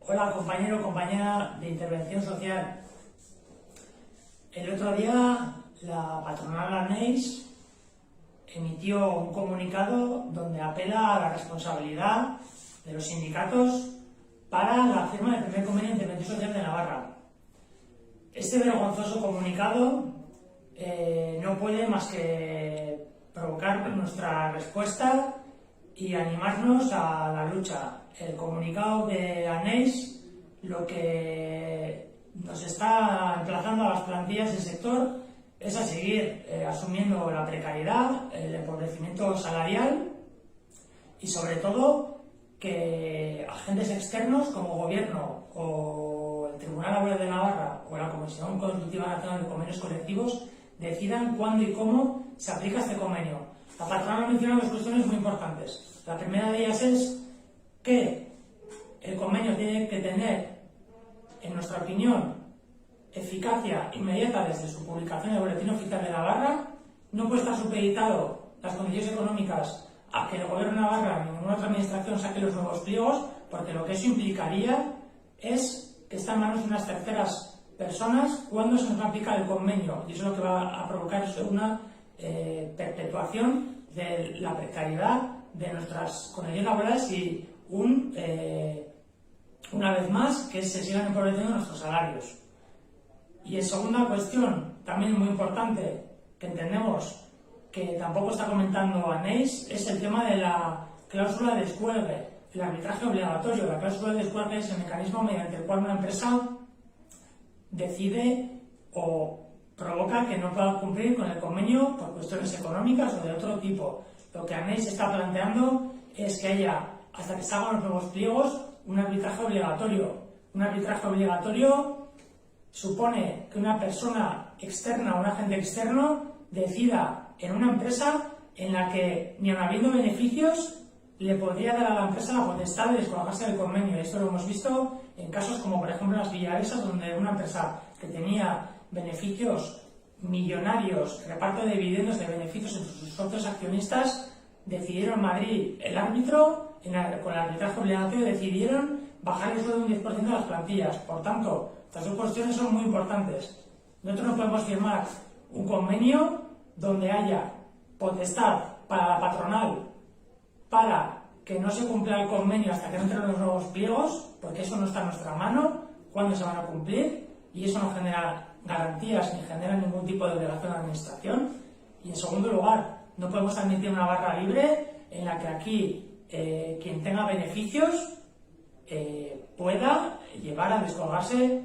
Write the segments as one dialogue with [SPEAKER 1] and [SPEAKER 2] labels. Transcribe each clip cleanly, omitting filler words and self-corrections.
[SPEAKER 1] Hola compañero, compañera de intervención social. El otro día la patronal ANEIS emitió un comunicado donde apela a la responsabilidad de los sindicatos para la firma del primer convenio de intervención social de Navarra. Este vergonzoso comunicado no puede más que provocar nuestra respuesta y animarnos a la lucha. El comunicado de ANEIS lo que nos está emplazando a las plantillas del sector es a seguir asumiendo la precariedad, el empobrecimiento salarial y sobre todo que agentes externos como Gobierno o el Tribunal Laboral de Navarra o la Comisión Consultiva Nacional de Convenios Colectivos decidan cuándo y cómo se aplica este convenio. La patronal menciona dos cuestiones muy importantes. La primera de ellas es que el convenio tiene que tener, en nuestra opinión, eficacia inmediata desde su publicación en el Boletín Oficial de Navarra. No puede estar supeditado las condiciones económicas a que el Gobierno de Navarra ni ninguna otra administración saque los nuevos pliegos, porque lo que eso implicaría es que está en manos de unas terceras personas cuando se nos va a aplicar el convenio, y eso es lo que va a provocar una perpetuación de la precariedad de nuestras condiciones laborales y una vez más que se sigan empobreciendo nuestros salarios. Y en segunda cuestión, también muy importante, que entendemos que tampoco está comentando ANEIS, es el tema de la cláusula de descuelgue, el arbitraje obligatorio. La cláusula de descuelgue es el mecanismo mediante el cual una empresa decide o provoca que no pueda cumplir con el convenio por cuestiones económicas o de otro tipo. Lo que ANEIS está planteando es que haya, hasta que se hagan los nuevos pliegos, un arbitraje obligatorio. Un arbitraje obligatorio supone que una persona externa o un agente externo decida en una empresa en la que, ni aun habiendo beneficios, le podría dar a la empresa la potestad de descolgarse del convenio. Esto lo hemos visto en casos como, por ejemplo, las Villaresas, donde una empresa que tenía beneficios millonarios, reparto de dividendos de beneficios entre sus socios accionistas, decidieron en Madrid, el árbitro, con el arbitraje obligatorio, decidieron bajar el sueldo un 10% de las plantillas. Por tanto, estas dos cuestiones son muy importantes. Nosotros no podemos firmar un convenio donde haya potestad para la patronal para que no se cumpla el convenio hasta que no entren los nuevos pliegos, porque eso no está en nuestra mano, cuándo se van a cumplir, y eso no genera garantías ni genera ningún tipo de obligación a la administración. Y en segundo lugar, no podemos admitir una barra libre en la que aquí quien tenga beneficios pueda llevar a descolgarse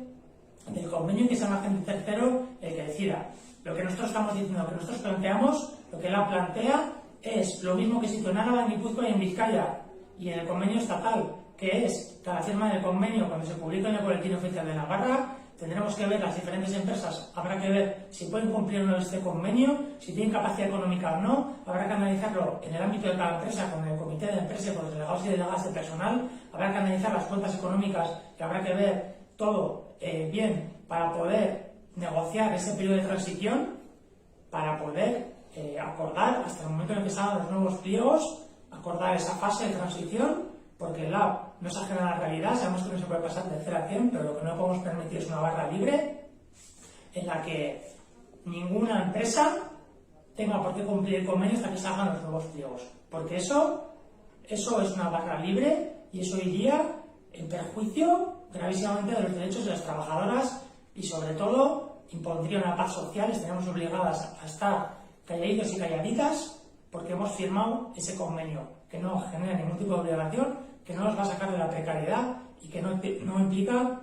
[SPEAKER 1] del convenio y que sea un agente tercero el que decida. Lo que nosotros estamos diciendo, lo que nosotros planteamos, lo que él plantea es lo mismo que se hizo en Álava, en Guipúzcoa y en Vizcaya, y en el convenio estatal, que es que a la firma del convenio, cuando se publica en el Boletín Oficial de Navarra, tendremos que ver las diferentes empresas, habrá que ver si pueden cumplir o no este convenio, si tienen capacidad económica o no, habrá que analizarlo en el ámbito de cada empresa, con el comité de la empresa y con los delegados y delegadas de personal, habrá que analizar las cuentas económicas y habrá que ver todo bien para poder negociar ese periodo de transición, para poder acordar hasta el momento en el que salgan los nuevos pliegos, acordar esa fase de transición, porque el lab no es ajena a la realidad, sabemos que no se puede pasar de 0 a 100, pero lo que no podemos permitir es una barra libre en la que ninguna empresa tenga por qué cumplir el convenio hasta que salgan los nuevos pliegos, porque eso es una barra libre y eso iría en perjuicio gravísimamente de los derechos de las trabajadoras y sobre todo impondría una paz social. Estaremos obligadas a estar calladitos y calladitas porque hemos firmado ese convenio que no genera ningún tipo de obligación, que no nos va a sacar de la precariedad y que no implica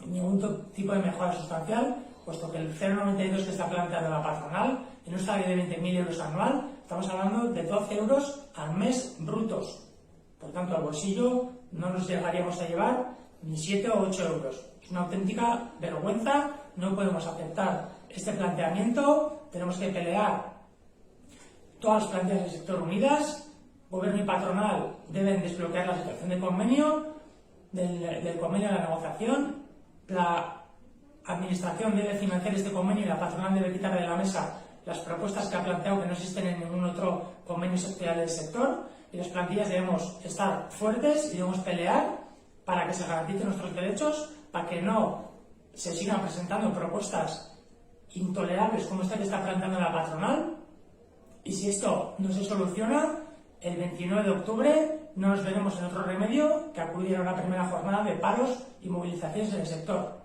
[SPEAKER 1] ningún tipo de mejora sustancial, puesto que el 0,92 que está planteado la patronal en un salario de 20.000 euros anual, estamos hablando de 12 euros al mes brutos. Por tanto, al bolsillo no nos llegaríamos a llevar ni 7 o 8 euros. Es una auténtica vergüenza, no podemos aceptar este planteamiento, tenemos que pelear todas las plantillas del sector unidas. Gobierno y patronal deben desbloquear la situación del convenio, del convenio de la negociación. La administración debe financiar este convenio y la patronal debe quitar de la mesa las propuestas que ha planteado que no existen en ningún otro convenio sectorial del sector. Y las plantillas debemos estar fuertes y debemos pelear para que se garanticen nuestros derechos, para que no se sigan presentando propuestas intolerables como esta que está planteando la patronal. Y si esto no se soluciona, el 29 de octubre no nos veremos en otro remedio que acudir a una primera jornada de paros y movilizaciones en el sector.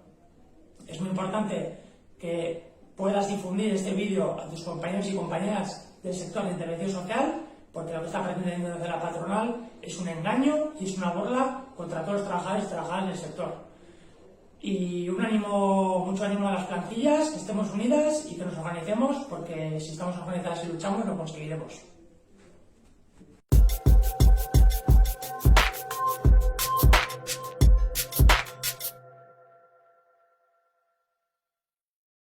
[SPEAKER 1] Es muy importante que puedas difundir este vídeo a tus compañeros y compañeras del sector de intervención social, porque lo que está pretendiendo desde la patronal es un engaño y es una burla contra todos los trabajadores y trabajadoras del sector. Y mucho ánimo a las plantillas, que estemos unidas y que nos organicemos, porque si estamos organizadas y luchamos lo conseguiremos.